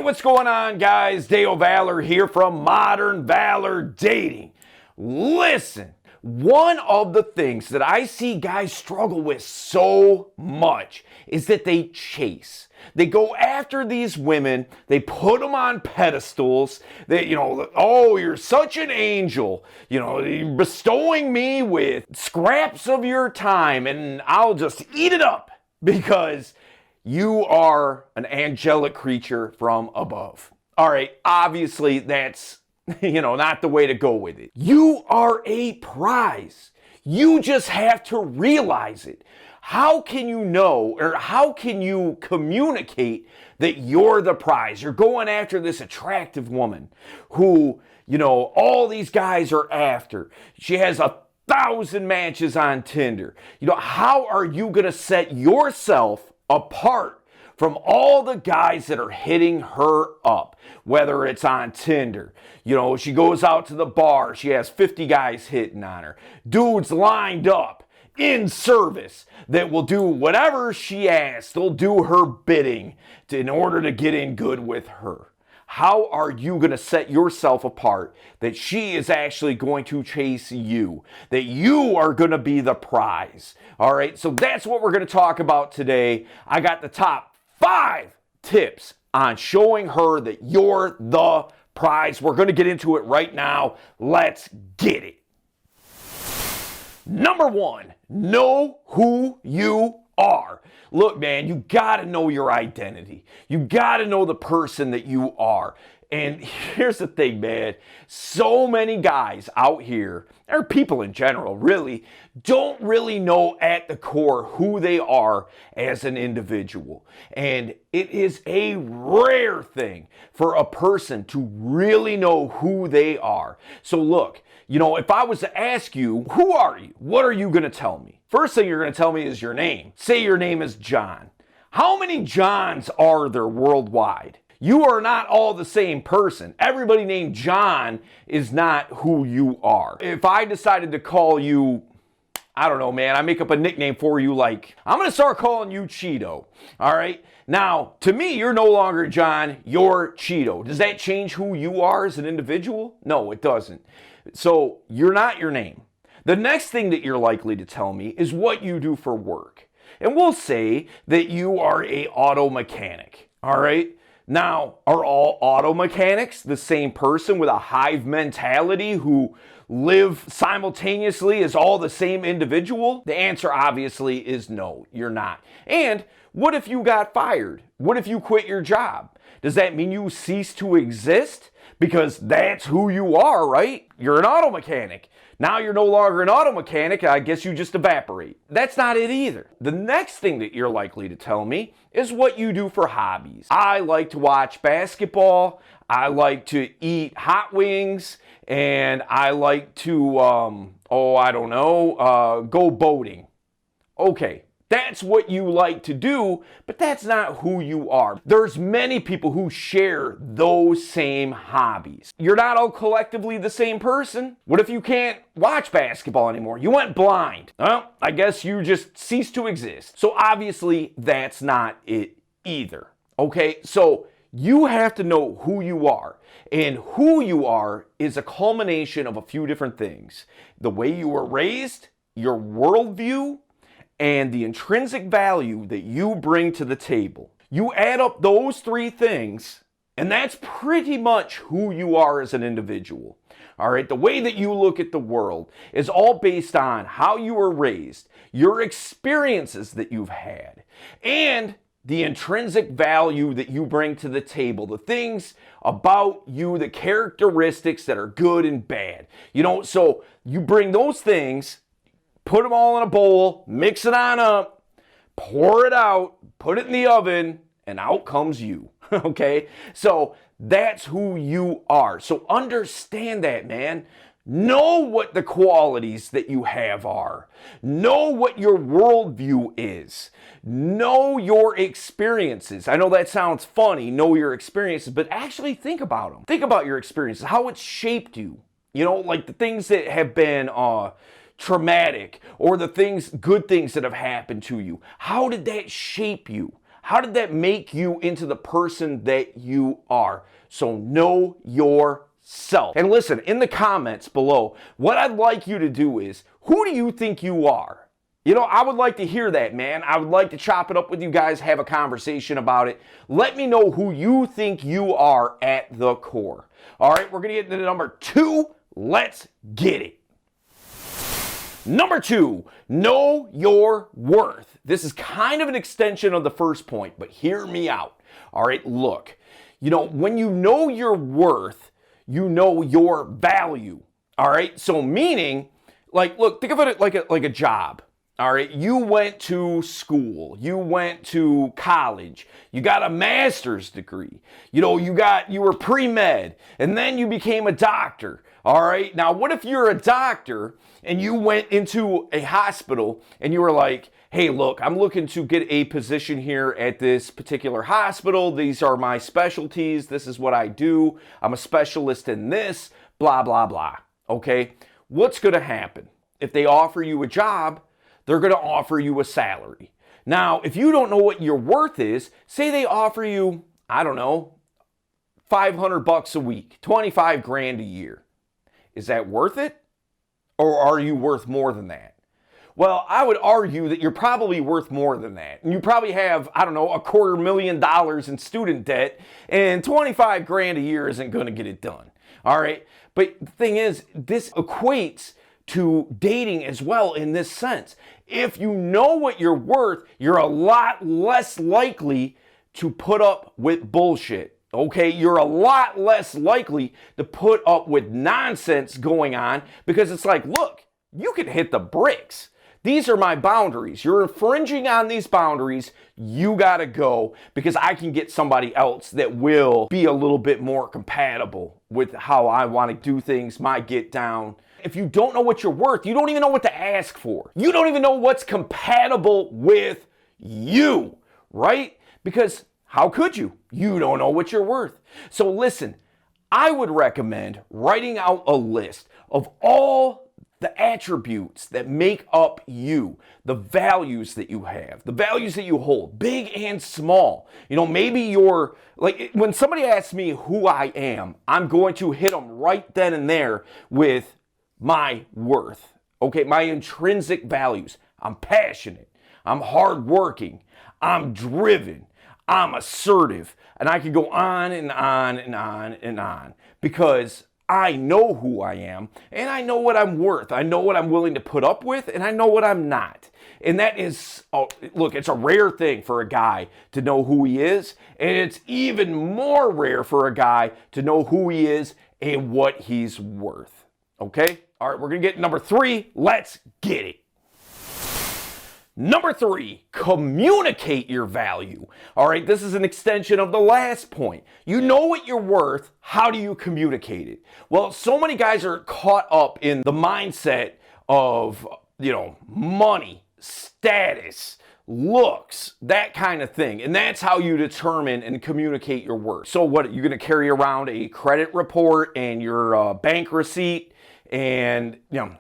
what's going on, guys? Dale Valor here from Modern Valor Dating. Listen, one of the things that I see guys struggle with so much is that they chase. They go after these women, they put them on pedestals, they, oh, you're such an angel, you're bestowing me with scraps of your time and I'll just eat it up because you are an angelic creature from above. All right, obviously that's, not the way to go with it. You are a prize. You just have to realize it. How can you know, or how can you communicate that you're the prize? You're going after this attractive woman who, all these guys are after. She has 1,000 matches on Tinder. How are you going to set yourself apart from all the guys that are hitting her up, whether it's on Tinder? She goes out to the bar, she has 50 guys hitting on her. Dudes lined up in service that will do whatever she asks. They'll do her bidding in order to get in good with her. How are you going to set yourself apart that she is actually going to chase you, that you are going to be the prize? All right, so that's what we're going to talk about today. I got the top 5 tips on showing her that you're the prize. We're going to get into it right now. Let's get it. Number 1, know who you are. Look, man, you got to know your identity. You got to know the person that you are. And here's the thing, man. So many guys out here, or people in general, really, don't really know at the core who they are as an individual. And it is a rare thing for a person to really know who they are. So look, if I was to ask you, who are you? What are you going to tell me? First thing you're going to tell me is your name. Say your name is John. How many Johns are there worldwide? You are not all the same person. Everybody named John is not who you are. If I decided to call you, I don't know, man, I make up a nickname for you like, I'm going to start calling you Cheeto. All right? Now, to me, you're no longer John, you're Cheeto. Does that change who you are as an individual? No, it doesn't. So you're not your name. The next thing that you're likely to tell me is what you do for work. And we'll say that you are an auto mechanic. All right? Now, are all auto mechanics the same person with a hive mentality who live simultaneously as all the same individual? The answer obviously is no, you're not. And what if you got fired? What if you quit your job? Does that mean you cease to exist? Because that's who you are, right? You're an auto mechanic. Now you're no longer an auto mechanic, I guess you just evaporate. That's not it either. The next thing that you're likely to tell me is what you do for hobbies. I like to watch basketball, I like to eat hot wings, and I like to, go boating. Okay. That's what you like to do, but that's not who you are. There's many people who share those same hobbies. You're not all collectively the same person. What if you can't watch basketball anymore? You went blind. Well, I guess you just cease to exist. So obviously that's not it either. Okay, so you have to know who you are. And who you are is a culmination of a few different things. The way you were raised, your worldview, and the intrinsic value that you bring to the table. You add up those 3 things, and that's pretty much who you are as an individual. All right, the way that you look at the world is all based on how you were raised, your experiences that you've had, and the intrinsic value that you bring to the table, the things about you, the characteristics that are good and bad. So you bring those things, put them all in a bowl, mix it on up, pour it out, put it in the oven, and out comes you, okay? So that's who you are. So understand that, man. Know what the qualities that you have are. Know what your worldview is. Know your experiences. I know that sounds funny, know your experiences, but actually think about them. Think about your experiences, how it's shaped you. Like the things that have been traumatic, or the good things that have happened to you. How did that shape you? How did that make you into the person that you are? So know yourself. And listen, in the comments below, what I'd like you to do is, who do you think you are? You know, I would like to hear that, man. I would like to chop it up with you guys, have a conversation about it. Let me know who you think you are at the core. All right, we're going to get into number 2. Let's get it. Number 2, know your worth. This is kind of an extension of the first point, but hear me out. All right, look, you know, when you know your worth, you know your value. All right, so meaning, like, look, think of it like a job. All right, you went to school, you went to college, you got a master's degree, you know, you were pre-med, and then you became a doctor. All right, now what if you're a doctor and you went into a hospital and you were like, hey, look, I'm looking to get a position here at this particular hospital. These are my specialties. This is what I do. I'm a specialist in this, blah, blah, blah. Okay, what's going to happen? If they offer you a job, they're going to offer you a salary. Now, if you don't know what your worth is, say they offer you, I don't know, $500 a week, 25 grand a year. Is that worth it? Or are you worth more than that? Well, I would argue that you're probably worth more than that. And you probably have, I don't know, $250,000 in student debt, and 25 grand a year isn't going to get it done. All right? But the thing is, this equates to dating as well in this sense. If you know what you're worth, you're a lot less likely to put up with bullshit. Okay, you're a lot less likely to put up with nonsense going on, because it's like, look, you can hit the bricks. These are my boundaries. You're infringing on these boundaries. You gotta go, because I can get somebody else that will be a little bit more compatible with how I want to do things, my get down. If you don't know what you're worth, you don't even know what to ask for. You don't even know what's compatible with you, right? Because how could you? You don't know what you're worth. So listen, I would recommend writing out a list of all the attributes that make up you, the values that you have, the values that you hold, big and small. You know, maybe you're, like, when somebody asks me who I am, I'm going to hit them right then and there with my worth, okay, my intrinsic values. I'm passionate, I'm hardworking, I'm driven, I'm assertive, and I can go on and on and on and on, because I know who I am, and I know what I'm worth. I know what I'm willing to put up with, and I know what I'm not. And that is, look, it's a rare thing for a guy to know who he is, and it's even more rare for a guy to know who he is and what he's worth. Okay? All right, we're going to get number 3. Let's get it. Number 3, communicate your value. All right, this is an extension of the last point. You know what you're worth. How do you communicate it? Well, so many guys are caught up in the mindset of, you know, money, status, looks, that kind of thing. And that's how you determine and communicate your worth. So what, you're going to carry around a credit report and your bank receipt, and, you know,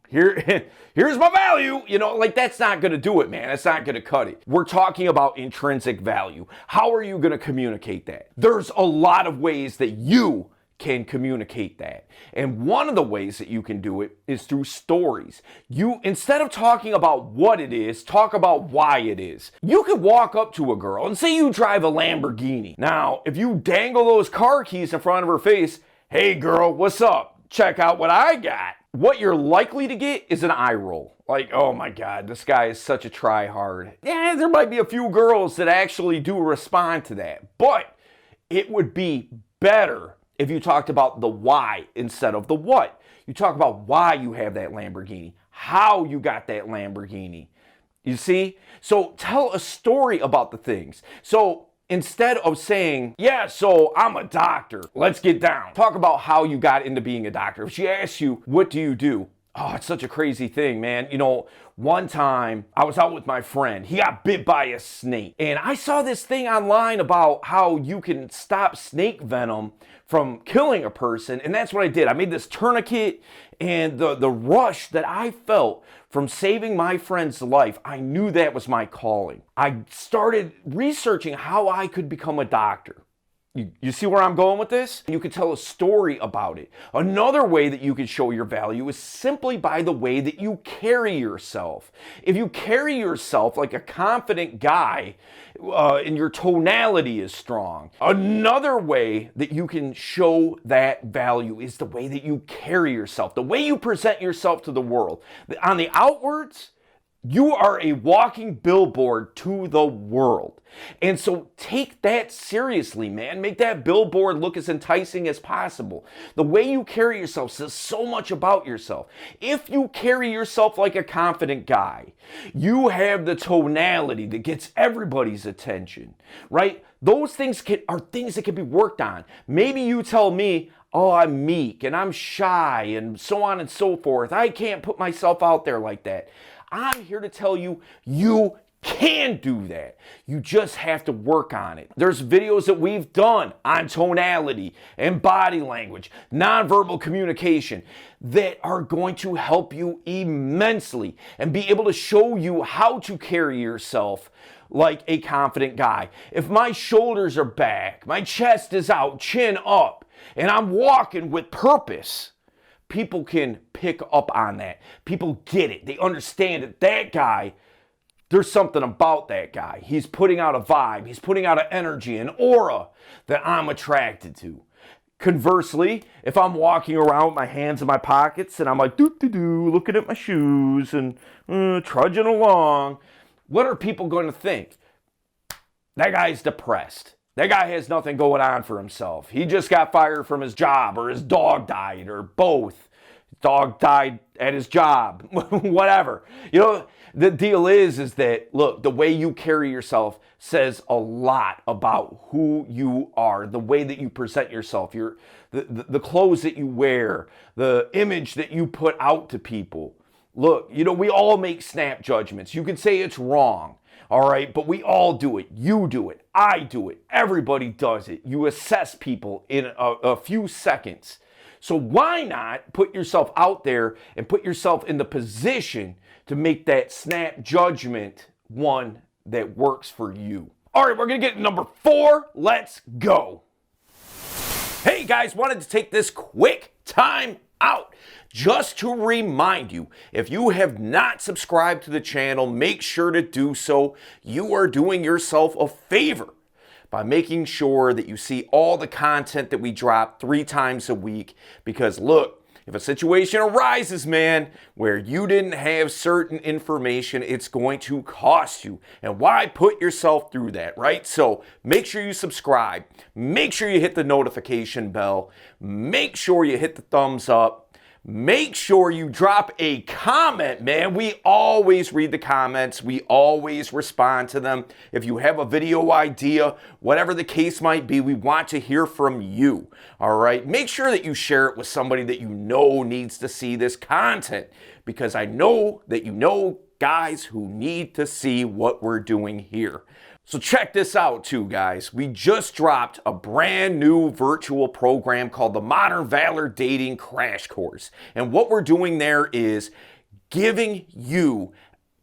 here's my value, you know, like, that's not going to do it, man. That's not going to cut it. We're talking about intrinsic value. How are you going to communicate that? There's a lot of ways that you can communicate that. And one of the ways that you can do it is through stories. You, instead of talking about what it is, talk about why it is. You could walk up to a girl and say you drive a Lamborghini. Now, if you dangle those car keys in front of her face, hey girl, what's up? Check out what I got. What you're likely to get is an eye roll. Like, oh my God, this guy is such a try-hard. Yeah, there might be a few girls that actually do respond to that. But it would be better if you talked about the why instead of the what. You talk about why you have that Lamborghini, how you got that Lamborghini. You see? So tell a story about the things. So instead of saying, yeah, so I'm a doctor, let's get down. Talk about how you got into being a doctor. If she asks you, what do you do? Oh, it's such a crazy thing, man. You know, one time I was out with my friend. He got bit by a snake. And I saw this thing online about how you can stop snake venom from killing a person, and that's what I did. I made this tourniquet, and the rush that I felt from saving my friend's life, I knew that was my calling. I started researching how I could become a doctor. You see where I'm going with this? You could tell a story about it. Another way that you can show your value is simply by the way that you carry yourself. If you carry yourself like a confident guy and your tonality is strong. Another way that you can show that value is the way that you carry yourself, the way you present yourself to the world. On the outwards, you are a walking billboard to the world. And so take that seriously, man. Make that billboard look as enticing as possible. The way you carry yourself says so much about yourself. If you carry yourself like a confident guy, you have the tonality that gets everybody's attention, right? Those things are things that can be worked on. Maybe you tell me, oh, I'm meek and I'm shy and so on and so forth. I can't put myself out there like that. I'm here to tell you, you can do that. You just have to work on it. There's videos that we've done on tonality and body language, nonverbal communication that are going to help you immensely and be able to show you how to carry yourself like a confident guy. If my shoulders are back, my chest is out, chin up, and I'm walking with purpose, people can pick up on that. People get it. They understand that that guy, there's something about that guy. He's putting out a vibe. He's putting out an energy, an aura that I'm attracted to. Conversely, if I'm walking around with my hands in my pockets and I'm like, doo-doo-doo, looking at my shoes and trudging along, what are people going to think? That guy's depressed. That guy has nothing going on for himself. He just got fired from his job, or his dog died, or both. His dog died at his job, whatever. You know, the deal is that, look, the way you carry yourself says a lot about who you are, the way that you present yourself, the clothes that you wear, the image that you put out to people. Look, you know, we all make snap judgments. You can say it's wrong. All right, but we all do it. You do it. I do it. Everybody does it. You assess people in a few seconds. So why not put yourself out there and put yourself in the position to make that snap judgment one that works for you? All right, we're going to get to number 4. Let's go. Hey guys, wanted to take this quick time out just to remind you, if you have not subscribed to the channel, make sure to do so. You are doing yourself a favor by making sure that you see all the content that we drop 3 times a week. Because look, if a situation arises, man, where you didn't have certain information, it's going to cost you. And why put yourself through that, right? So make sure you subscribe. Make sure you hit the notification bell. Make sure you hit the thumbs up. Make sure you drop a comment, man. We always read the comments. We always respond to them. If you have a video idea, whatever the case might be, we want to hear from you. All right? Make sure that you share it with somebody that you know needs to see this content, because I know that you know guys who need to see what we're doing here. So check this out too, guys. We just dropped a brand new virtual program called the Modern Valor Dating Crash Course. And what we're doing there is giving you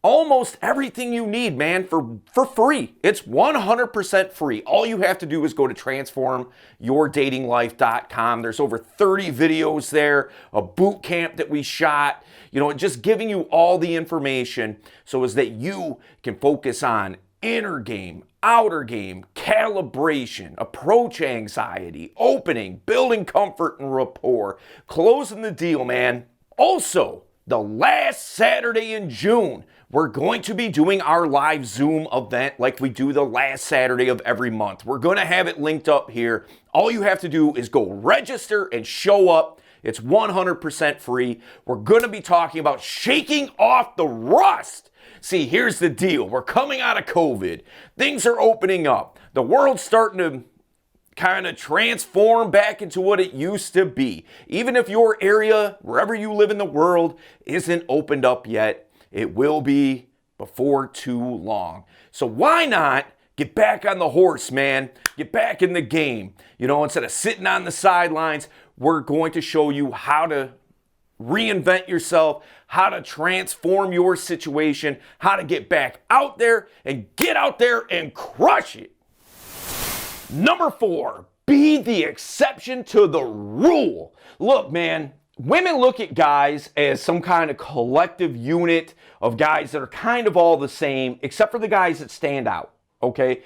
almost everything you need, man, for free. It's 100% free. All you have to do is go to transformyourdatinglife.com. There's over 30 videos there, a boot camp that we shot, you know, just giving you all the information so as that you can focus on inner game, outer game, calibration, approach anxiety, opening, building comfort and rapport, closing the deal, man. Also, the last Saturday in June, we're going to be doing our live Zoom event like we do the last Saturday of every month. We're going to have it linked up here. All you have to do is go register and show up. It's 100% free. We're going to be talking about shaking off the rust. See, here's the deal. We're coming out of COVID. Things are opening up. The world's starting to kind of transform back into what it used to be. Even if your area, wherever you live in the world, isn't opened up yet, it will be before too long. So why not Get back on the horse, man. Get back in the game. You know, instead of sitting on the sidelines, we're going to show you how to reinvent yourself, how to transform your situation, how to get back out there and get out there and crush it. Number 4, be the exception to the rule. Look, man, women look at guys as some kind of collective unit of guys that are kind of all the same, except for the guys that stand out, okay?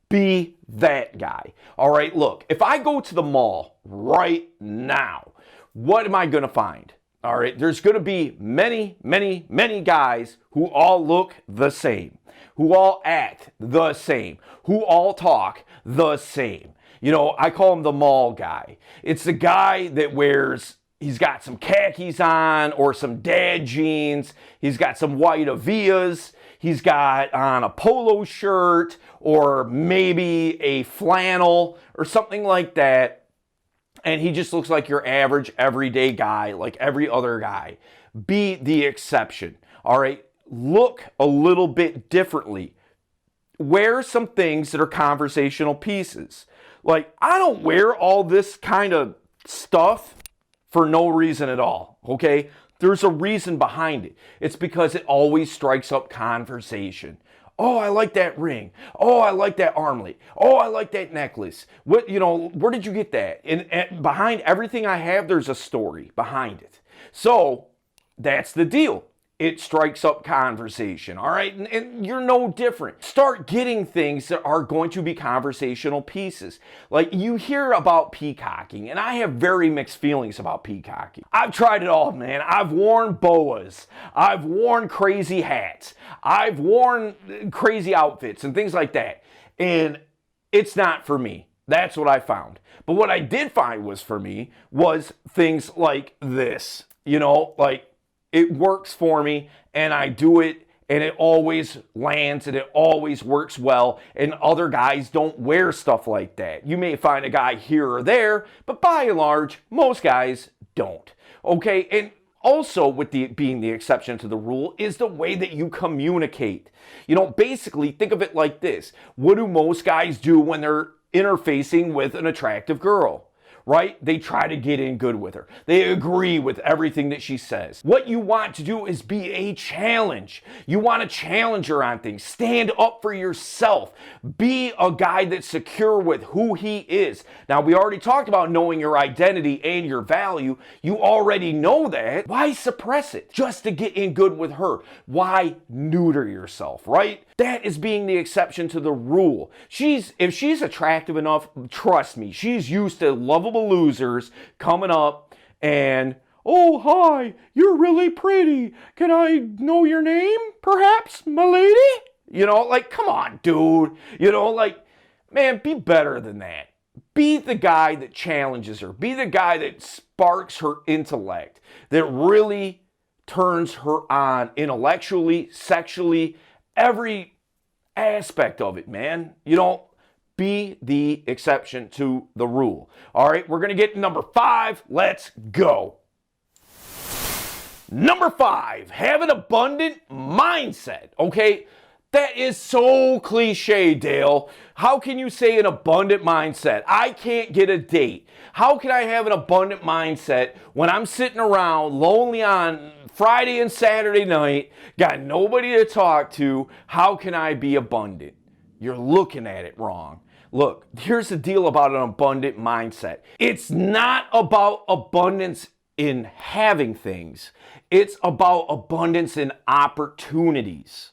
Be that guy. All right, look, if I go to the mall right now, what am I going to find? All right, there's going to be many guys who all look the same, who all act the same, who all talk the same. You know, I call him the mall guy. It's the guy that he's got some khakis on or some dad jeans. He's got some white Avias. He's got on a polo shirt or maybe a flannel or something like that. And he just looks like your average, everyday guy, like every other guy. Be the exception, all right? Look a little bit differently. Wear some things that are conversational pieces. Like, I don't wear all this kind of stuff for no reason at all, okay? There's a reason behind it. It's because it always strikes up conversation. Oh, I like that ring. Oh, I like that armlet. Oh, I like that necklace. What, you know, where did you get that? And behind everything I have, there's a story behind it. So that's the deal. It strikes up conversation, all right? And you're no different. Start getting things that are going to be conversational pieces. Like, you hear about peacocking, and I have very mixed feelings about peacocking. I've tried it all, man. I've worn boas. I've worn crazy hats. I've worn crazy outfits and things like that. And it's not for me. That's what I found. But what I did find was for me was things like this. You know, like, it works for me, and I do it, and it always lands, and it always works well, and other guys don't wear stuff like that. You may find a guy here or there, but by and large, most guys don't. Okay, and also with being the exception to the rule is the way that you communicate. You know, basically, think of it like this. What do most guys do when they're interfacing with an attractive girl? Right? They try to get in good with her. They agree with everything that she says. What you want to do is be a challenge. You want to challenge her on things. Stand up for yourself. Be a guy that's secure with who he is. Now, we already talked about knowing your identity and your value. You already know that. Why suppress it just to get in good with her? Why neuter yourself, right? That is being the exception to the rule. If she's attractive enough, trust me, she's used to lovable losers coming up and, oh, hi, you're really pretty. Can I know your name, perhaps, my lady? You know, like, come on, dude. You know, like, man, be better than that. Be the guy that challenges her. Be the guy that sparks her intellect, that really turns her on intellectually, sexually, every aspect of it, man. You know, be the exception to the rule. All right, we're going to get to number 5. Let's go. Number 5, have an abundant mindset. Okay, that is so cliche, Dale. How can you say an abundant mindset? I can't get a date. How can I have an abundant mindset when I'm sitting around lonely on Friday and Saturday night, got nobody to talk to? How can I be abundant? You're looking at it wrong. Look, here's the deal about an abundant mindset. It's not about abundance in having things. It's about abundance in opportunities.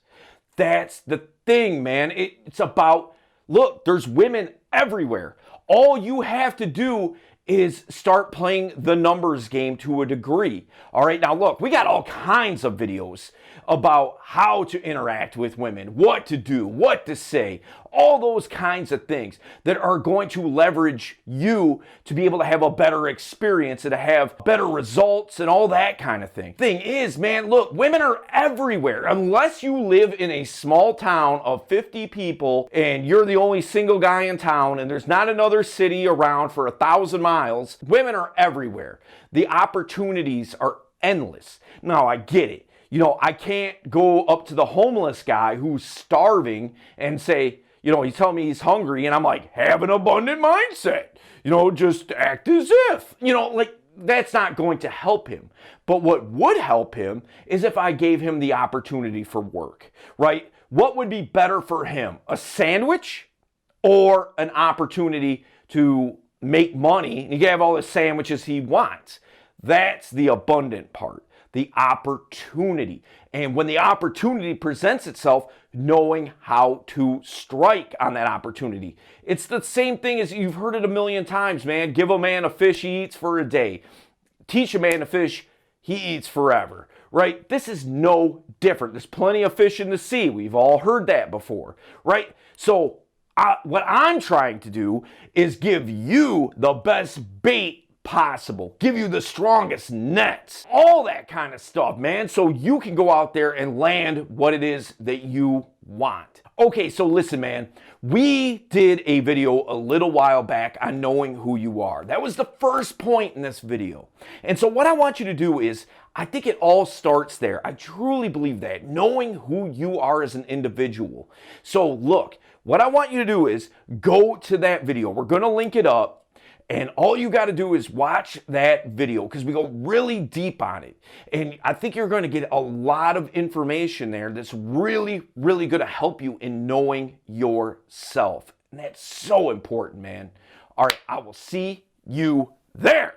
That's the thing, man. It's about, look, there's women everywhere. All you have to do is start playing the numbers game to a degree. All right, now look, we got all kinds of videos about how to interact with women, what to do, what to say, all those kinds of things that are going to leverage you to be able to have a better experience and to have better results and all that kind of thing. Thing is, man, look, women are everywhere. Unless you live in a small town of 50 people and you're the only single guy in town and there's not another city around for 1,000 miles, women are everywhere. The opportunities are endless. Now, I get it. You know, I can't go up to the homeless guy who's starving and say, he's telling me he's hungry, and I'm like, have an abundant mindset. Just act as if. Like, that's not going to help him. But what would help him is if I gave him the opportunity for work, right? What would be better for him? A sandwich or an opportunity to make money? He can have all the sandwiches he wants. That's the abundant part, the opportunity. And when the opportunity presents itself, knowing how to strike on that opportunity. It's the same thing as you've heard it a million times, man. Give a man a fish, he eats for a day. Teach a man to fish, he eats forever, right? This is no different. There's plenty of fish in the sea. We've all heard that before, right? So what I'm trying to do is give you the best bait possible, give you the strongest nets, all that kind of stuff, man, so you can go out there and land what it is that you want. Okay, so listen, man, we did a video a little while back on knowing who you are. That was the first point in this video. And so what I want you to do is, I think it all starts there. I truly believe that, knowing who you are as an individual. So look, what I want you to do is go to that video. We're going to link it up. And all you got to do is watch that video because we go really deep on it. And I think you're going to get a lot of information there that's really, really going to help you in knowing yourself. And that's so important, man. All right, I will see you there.